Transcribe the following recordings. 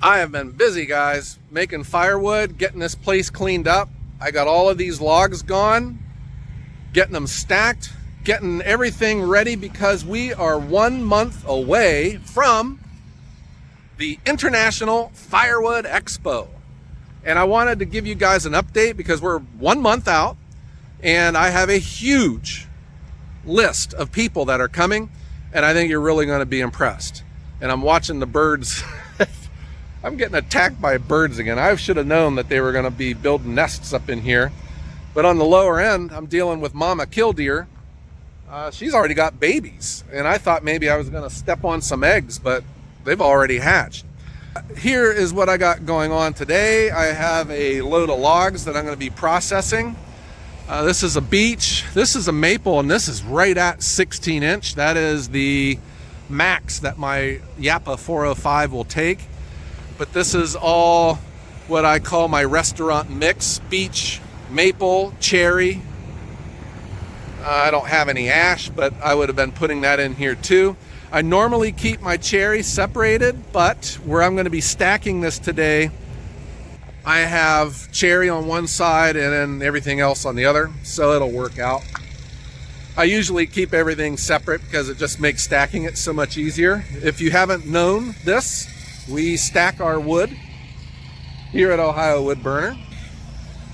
I have been busy, guys, making firewood, getting this place cleaned up. I got all of these logs gone, getting them stacked, getting everything ready because we are 1 month away from the International Firewood Expo. And I wanted to give you guys an update because we're 1 month out and I have a huge list of people that are coming, and I think you're really going to be impressed. And I'm watching the birds. I'm getting attacked by birds again. I should have known that they were going to be building nests up in here. But on the lower end, I'm dealing with mama killdeer. She's already got babies. And I thought maybe I was going to step on some eggs, but they've already hatched. Here is what I got going on today. I have a load of logs that I'm going to be processing. This is a beech. This is a maple, and this is right at 16 inch. That is the max that my Japa 405 will take. But this is all what I call my restaurant mix: beech, maple, cherry. I don't have any ash, but I would have been putting that in here too. I normally keep my cherry separated, but where I'm going to be stacking this today, I have cherry on one side and then everything else on the other, so it'll work out. I usually keep everything separate because it just makes stacking it so much easier. If you haven't known this, we stack our wood here at Ohio Wood Burner.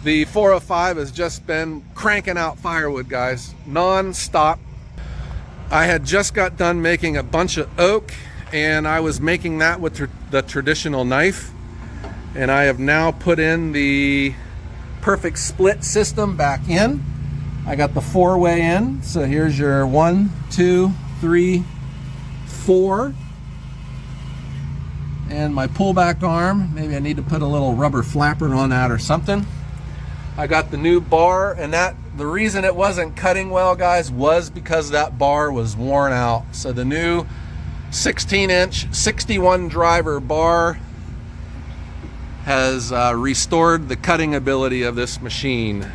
The 405 has just been cranking out firewood, guys, non-stop. I had just got done making a bunch of oak, and I was making that with the traditional knife. And I have now put in the perfect split system back in. I got the 4-way in, so here's your 1, 2, 3, 4. And my pullback arm, maybe I need to put a little rubber flapper on that or something. I got the new bar, and the reason it wasn't cutting well, guys, was because that bar was worn out. So the new 16-inch 61 driver bar has restored the cutting ability of this machine.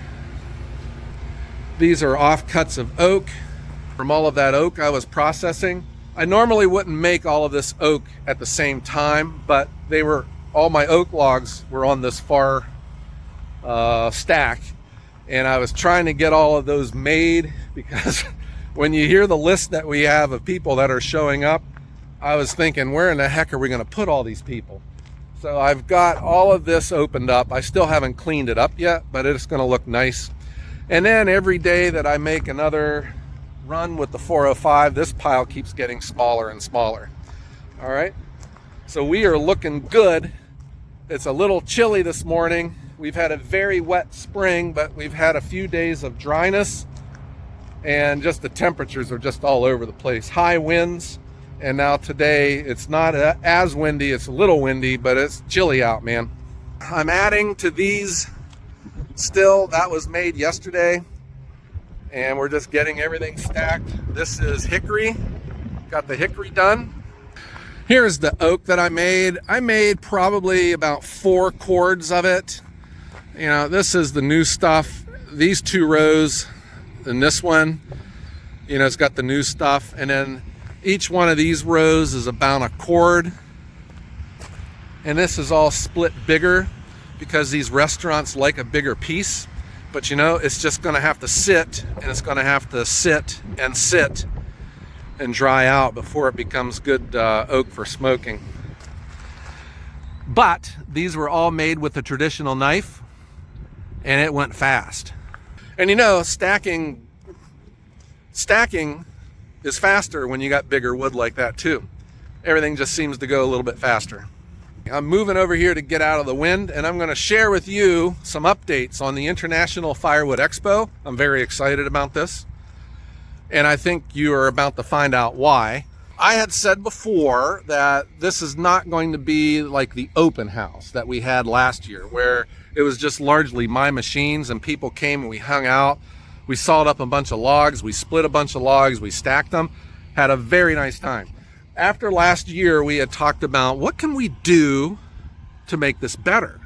These are offcuts of oak. From all of that oak I was processing, I normally wouldn't make all of this oak at the same time, but all my oak logs were on this far stack, and I was trying to get all of those made because when you hear the list that we have of people that are showing up, I was thinking, where in the heck are we going to put all these people? So I've got all of this opened up. I still haven't cleaned it up yet, but it's going to look nice. And then every day that I make another run with the 405, this pile keeps getting smaller and smaller. All right, so we are looking good. It's a little chilly this morning. We've had a very wet spring, but we've had a few days of dryness, and just the temperatures are just all over the place. High winds, and now today it's not as windy. It's a little windy, but it's chilly out, man. I'm adding to these still. That was made yesterday, and we're just getting everything stacked. This is hickory. Got the hickory done. Here's the oak that I made. I made probably about 4 cords of it. You know, this is the new stuff. These 2 rows and this one, you know, it's got the new stuff. And then each one of these rows is about a cord. And this is all split bigger because these restaurants like a bigger piece. But you know, it's just gonna have to sit, and it's gonna have to sit and dry out before it becomes good oak for smoking. But these were all made with a traditional knife, and it went fast. And you know, stacking is faster when you got bigger wood like that too. Everything just seems to go a little bit faster. I'm moving over here to get out of the wind, and I'm going to share with you some updates on the International Firewood Expo. I'm very excited about this, and I think you are about to find out why. I had said before that this is not going to be like the open house that we had last year, where it was just largely my machines and people came and we hung out. We sawed up a bunch of logs, we split a bunch of logs, we stacked them, had a very nice time. After last year, we had talked about what can we do to make this better?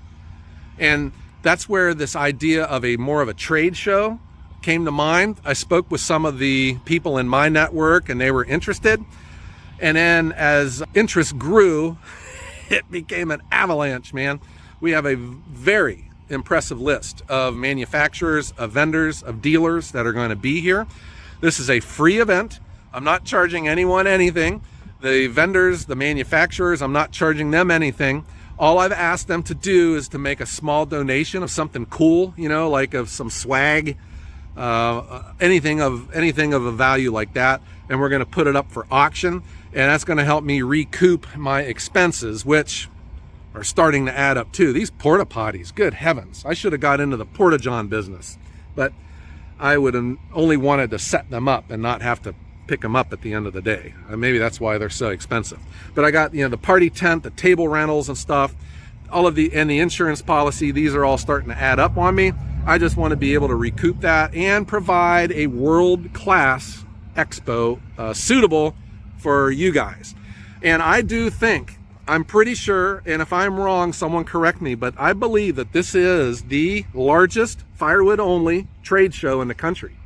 And that's where this idea of more of a trade show came to mind. I spoke with some of the people in my network and they were interested. And then as interest grew, it became an avalanche, man. We have a very impressive list of manufacturers, of vendors, of dealers that are going to be here. This is a free event. I'm not charging anyone anything. The vendors, the manufacturers, I'm not charging them anything. All I've asked them to do is to make a small donation of something cool, you know, like of some swag, anything of a value like that, and we're going to put it up for auction, and that's going to help me recoup my expenses, which are starting to add up too. These porta potties, good heavens, I should have got into the porta john business, but I would have only wanted to set them up and not have to pick them up at the end of the day. Maybe that's why they're so expensive. But I got, you know, the party tent, the table rentals and stuff, all of the, and the insurance policy. These are all starting to add up on me. I just want to be able to recoup that and provide a world-class expo suitable for you guys. And I do think, I'm pretty sure, and if I'm wrong, someone correct me, but I believe that this is the largest firewood only trade show in the country.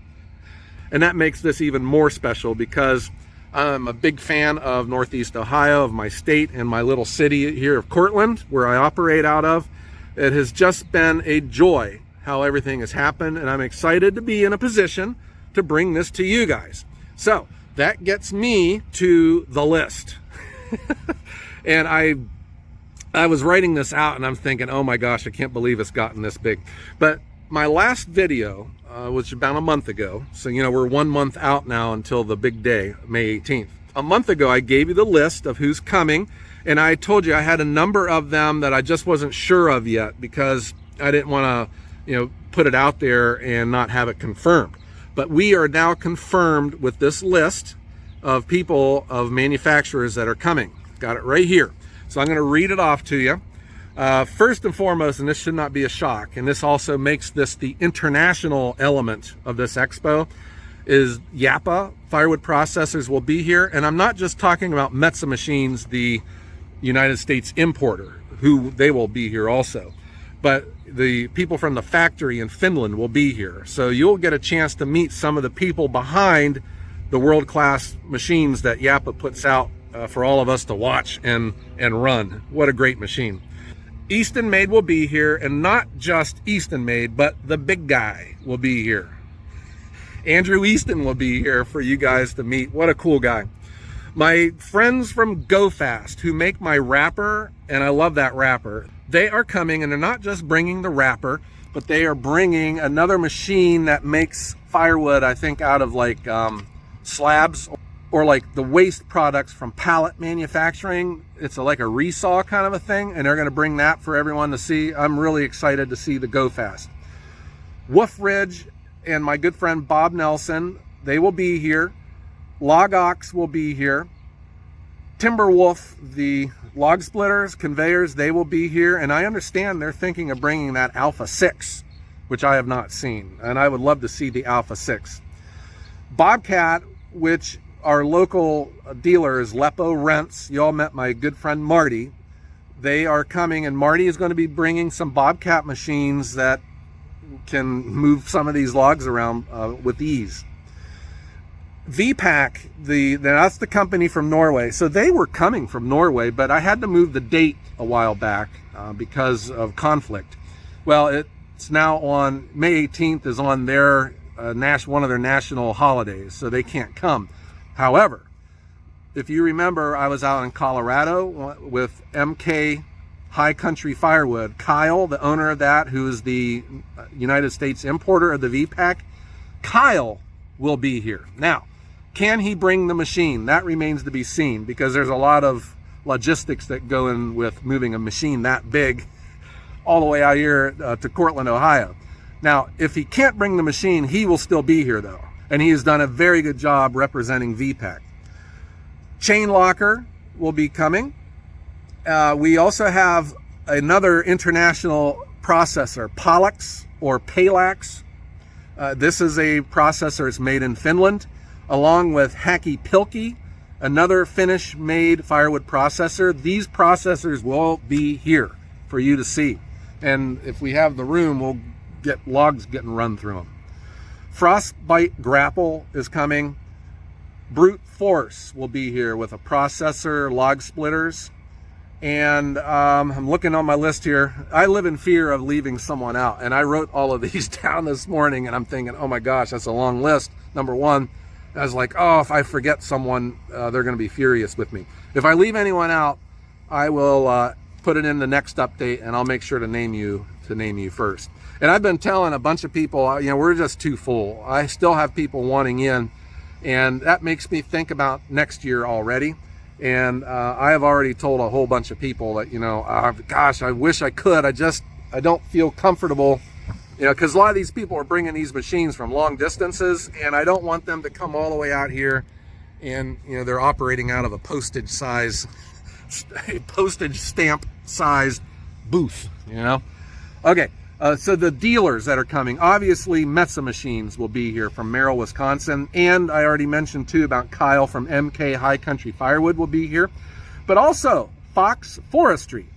And that makes this even more special because I'm a big fan of Northeast Ohio, of my state and my little city here of Cortland, where I operate out of. It has just been a joy how everything has happened, and I'm excited to be in a position to bring this to you guys. So that gets me to the list. And I was writing this out and I'm thinking, oh my gosh, I can't believe it's gotten this big. But my last video was about a month ago. So, you know, we're 1 month out now until the big day, May 18th. A month ago, I gave you the list of who's coming, and I told you I had a number of them that I just wasn't sure of yet because I didn't want to, you know, put it out there and not have it confirmed. But we are now confirmed with this list of people, of manufacturers that are coming. Got it right here. So I'm going to read it off to you. First and foremost, and this should not be a shock, and this also makes this the international element of this expo, is Japa firewood processors will be here. And I'm not just talking about Metsa Machines, the United States importer, who they will be here also, but the people from the factory in Finland will be here. So you'll get a chance to meet some of the people behind the world-class machines that Japa puts out for all of us to watch and run. What a great machine. Eastonmade will be here, and not just Eastonmade, but the big guy will be here. Andrew Easton will be here for you guys to meet. What a cool guy. My friends from Go Fast, who make my wrapper, and I love that wrapper, they are coming, and they're not just bringing the wrapper, but they are bringing another machine that makes firewood, I think, out of like slabs, or like the waste products from pallet manufacturing. It's like a resaw kind of a thing, and they're going to bring that for everyone to see. I'm really excited to see the Go Fast. Wolf Ridge and my good friend Bob Nelson, they will be here. Log Ox will be here. Timberwolf, the log splitters, conveyors, they will be here. And I understand they're thinking of bringing that Alpha 6, which I have not seen. And I would love to see the Alpha 6. Bobcat, which our local dealer is Lepo Rents. You all met my good friend Marty. They are coming, and Marty is going to be bringing some Bobcat machines that can move some of these logs around with ease. VPAC, that's the company from Norway. So they were coming from Norway, but I had to move the date a while back because of conflict. Well, it's now on May 18th is on their one of their national holidays, so they can't come. However, if you remember, I was out in Colorado with MK High Country Firewood. Kyle, the owner of that, who is the United States importer of the VPAC, Kyle will be here. Now, can he bring the machine? That remains to be seen, because there's a lot of logistics that go in with moving a machine that big all the way out here to Cortland, Ohio. Now, if he can't bring the machine, he will still be here though. And he has done a very good job representing VPAC. Chain Locker will be coming. We also have another international processor, Palax or Palax. This is a processor that's made in Finland, along with Hacky Pilkki, another Finnish-made firewood processor. These processors will be here for you to see. And if we have the room, we'll get logs getting run through them. Frostbite Grapple is coming. Brute Force will be here with a processor, log splitters. And I'm looking on my list here. I live in fear of leaving someone out, and I wrote all of these down this morning, and I'm thinking, oh my gosh, that's a long list. Number one, I was like, oh, if I forget someone, they're going to be furious with me. If I leave anyone out, I will put it in the next update, and I'll make sure to name you first. And I've been telling a bunch of people, you know, we're just too full. I still have people wanting in, and that makes me think about next year already. And I have already told a whole bunch of people that, you know, gosh, I wish I could. I don't feel comfortable, you know, because a lot of these people are bringing these machines from long distances, and I don't want them to come all the way out here and, you know, they're operating out of a postage stamp sized booth, you know. Okay, so the dealers that are coming, obviously Metsa Machines will be here from Merrill, Wisconsin, and I already mentioned too about Kyle from MK High Country Firewood will be here, but also Fox Forestry.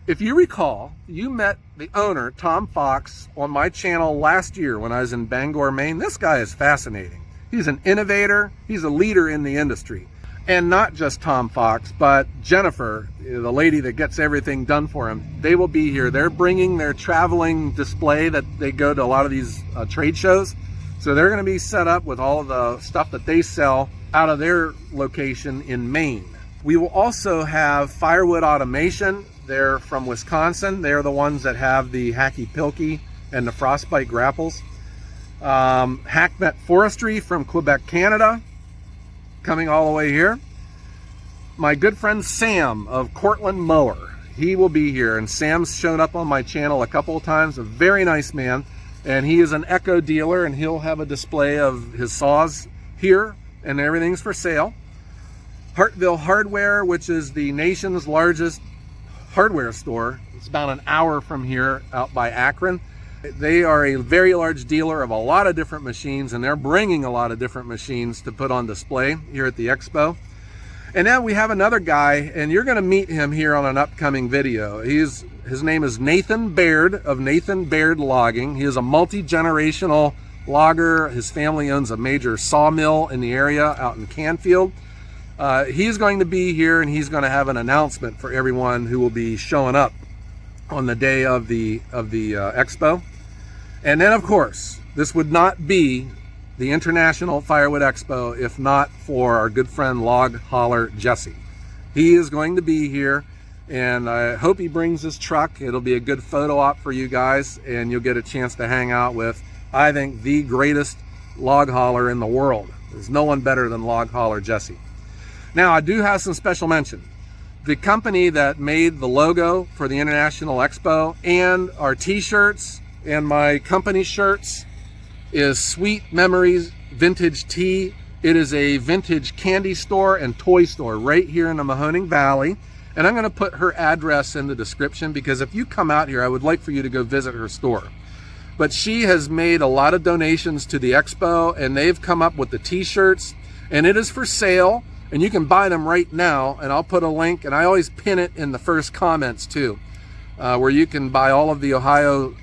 If you recall, you met the owner, Tom Fox, on my channel last year when I was in Bangor, Maine. This guy is fascinating. He's an innovator. He's a leader in the industry. And not just Tom Fox, but Jennifer, the lady that gets everything done for him. They will be here. They're bringing their traveling display that they go to a lot of these trade shows. So they're going to be set up with all of the stuff that they sell out of their location in Maine. We will also have Firewood Automation. They're from Wisconsin. They're the ones that have the Hacky Pilky and the Frostbite grapples. Hackmet Forestry from Quebec, Canada, coming all the way here. My good friend Sam of Cortland Mower, he will be here, and Sam's shown up on my channel a couple of times. A very nice man, and he is an Echo dealer, and he'll have a display of his saws here, and everything's for sale. Hartville Hardware, which is the nation's largest hardware store. It's about an hour from here out by Akron. They are a very large dealer of a lot of different machines, and they're bringing a lot of different machines to put on display here at the Expo. And then we have another guy, and you're going to meet him here on an upcoming video. His name is Nathan Baird of Nathan Baird Logging. He is a multi-generational logger. His family owns a major sawmill in the area out in Canfield. He's going to be here, and he's going to have an announcement for everyone who will be showing up on the day of the Expo. And then, of course, this would not be the International Firewood Expo if not for our good friend Log Hauler Jesse. He is going to be here, and I hope he brings his truck. It'll be a good photo op for you guys, and you'll get a chance to hang out with, I think, the greatest log hauler in the world. There's no one better than Log Hauler Jesse. Now, I do have some special mention. The company that made the logo for the International Expo and our t-shirts and my company shirts is Sweet Memories Vintage Tea. It is a vintage candy store and toy store right here in the Mahoning Valley. And I'm going to put her address in the description, because if you come out here, I would like for you to go visit her store. But she has made a lot of donations to the Expo, and they've come up with the t-shirts, and it is for sale. And you can buy them right now, and I'll put a link, and I always pin it in the first comments too, where you can buy all of the Ohio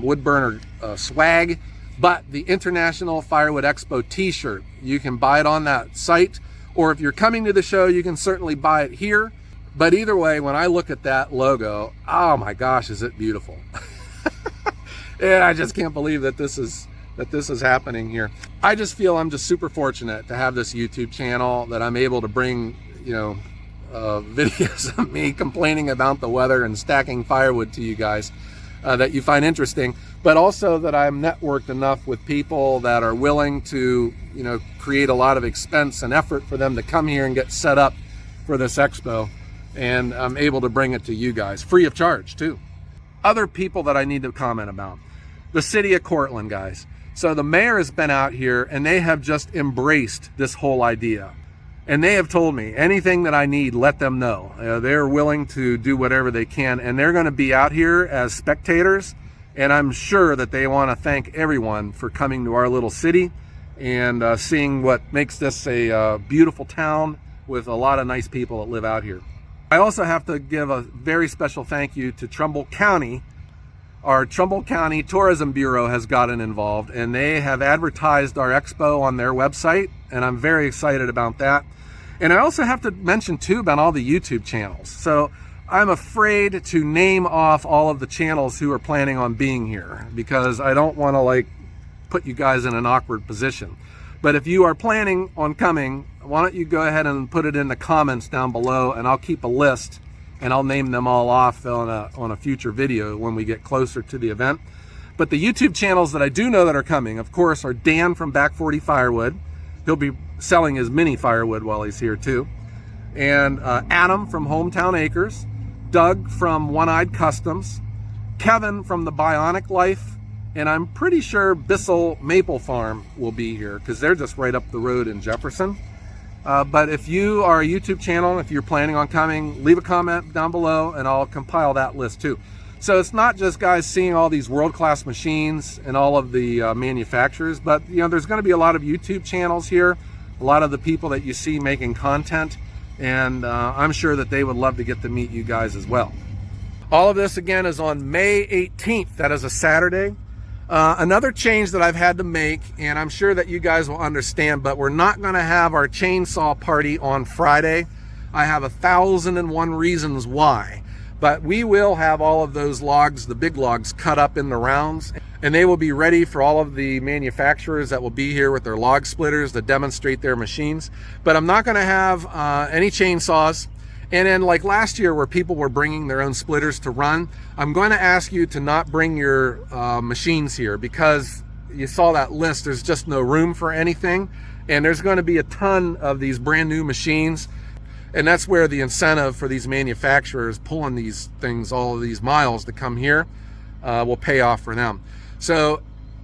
wood burner swag, but the International Firewood Expo t-shirt, you can buy it on that site, or if you're coming to the show, you can certainly buy it here. But either way, when I look at that logo, oh my gosh, is it beautiful. And I just can't believe that this is happening here. I just feel I'm just super fortunate to have this YouTube channel, that I'm able to bring, you know, videos of me complaining about the weather and stacking firewood to you guys that you find interesting, but also that I'm networked enough with people that are willing to, you know, create a lot of expense and effort for them to come here and get set up for this expo, and I'm able to bring it to you guys free of charge too. Other people that I need to comment about: the city of Cortland, guys. So the mayor has been out here, and they have just embraced this whole idea. And they have told me anything that I need, let them know. They're willing to do whatever they can, and they're going to be out here as spectators. And I'm sure that they want to thank everyone for coming to our little city and seeing what makes this a beautiful town with a lot of nice people that live out here. I also have to give a very special thank you to Trumbull County. Our Trumbull County Tourism Bureau has gotten involved, and they have advertised our expo on their website, and I'm very excited about that. And I also have to mention too about all the YouTube channels. So I'm afraid to name off all of the channels who are planning on being here because I don't want to like put you guys in an awkward position. But if you are planning on coming, why don't you go ahead and put it in the comments down below, and I'll keep a list and I'll name them all off on a future video when we get closer to the event. But the YouTube channels that I do know that are coming, of course, are Dan from Back 40 Firewood. He'll be selling his mini firewood while he's here too. And Adam from Hometown Acres, Doug from One-Eyed Customs, Kevin from the Bionic Life, and I'm pretty sure Bissell Maple Farm will be here because they're just right up the road in Jefferson. But if you are a YouTube channel, if you're planning on coming, leave a comment down below and I'll compile that list too. So it's not just guys seeing all these world-class machines and all of the manufacturers, but you know, there's going to be a lot of YouTube channels here, a lot of the people that you see making content, and I'm sure that they would love to get to meet you guys as well. All of this again is on May 18th. That is a Saturday. Another change that I've had to make, and I'm sure that you guys will understand, but we're not going to have our chainsaw party on Friday. I have 1,001 reasons why. But we will have all of those logs, the big logs, cut up in the rounds, and they will be ready for all of the manufacturers that will be here with their log splitters to demonstrate their machines. But I'm not going to have any chainsaws. And then like last year where people were bringing their own splitters to run, I'm going to ask you to not bring your machines here because you saw that list. There's just no room for anything. And there's going to be a ton of these brand new machines. And that's where the incentive for these manufacturers pulling these things, all of these miles to come here, will pay off for them. So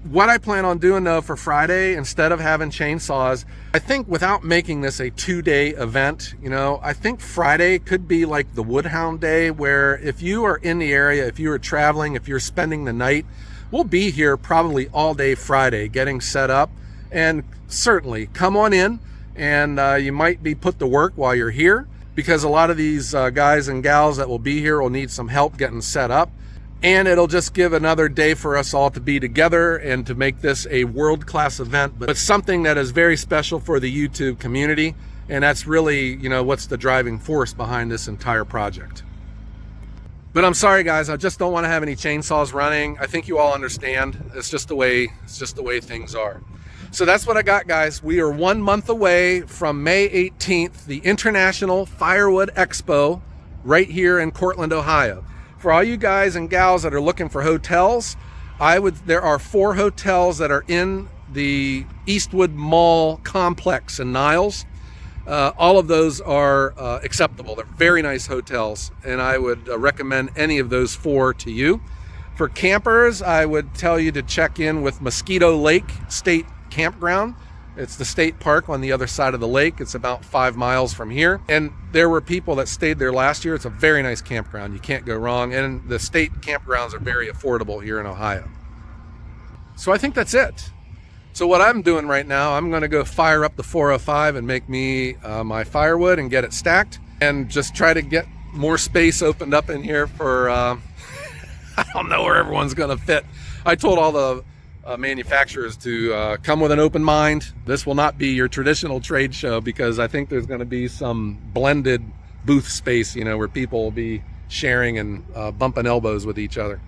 what I plan on doing though for Friday, instead of having chainsaws, I think without making this a 2-day event, you know, I think Friday could be like the Woodhound Day, where if you are in the area, if you are traveling, if you're spending the night, we'll be here probably all day Friday getting set up. And certainly come on in. And you might be put to work while you're here because a lot of these guys and gals that will be here will need some help getting set up. And it'll just give another day for us all to be together and to make this a world-class event, but something that is very special for the YouTube community. And that's really, you know, what's the driving force behind this entire project. But I'm sorry guys, I just don't want to have any chainsaws running. I think you all understand. It's just the way things are. So that's what I got, guys. We are 1 month away from May 18th, the International Firewood Expo right here in Cortland, Ohio. For all you guys and gals that are looking for hotels, there are 4 hotels that are in the Eastwood Mall complex in Niles. All of those are acceptable. They're very nice hotels, and I would recommend any of those 4 to you. For campers, I would tell you to check in with Mosquito Lake State Campground. It's the state park on the other side of the lake. It's about 5 miles from here. And there were people that stayed there last year. It's a very nice campground. You can't go wrong. And the state campgrounds are very affordable here in Ohio. So I think that's it. So what I'm doing right now, I'm going to go fire up the 405 and make me my firewood and get it stacked and just try to get more space opened up in here for, I don't know where everyone's going to fit. I told all the manufacturers to come with an open mind. This will not be your traditional trade show because I think there's going to be some blended booth space, you know, where people will be sharing and bumping elbows with each other.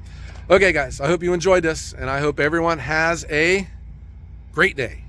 Okay guys, I hope you enjoyed this and I hope everyone has a great day.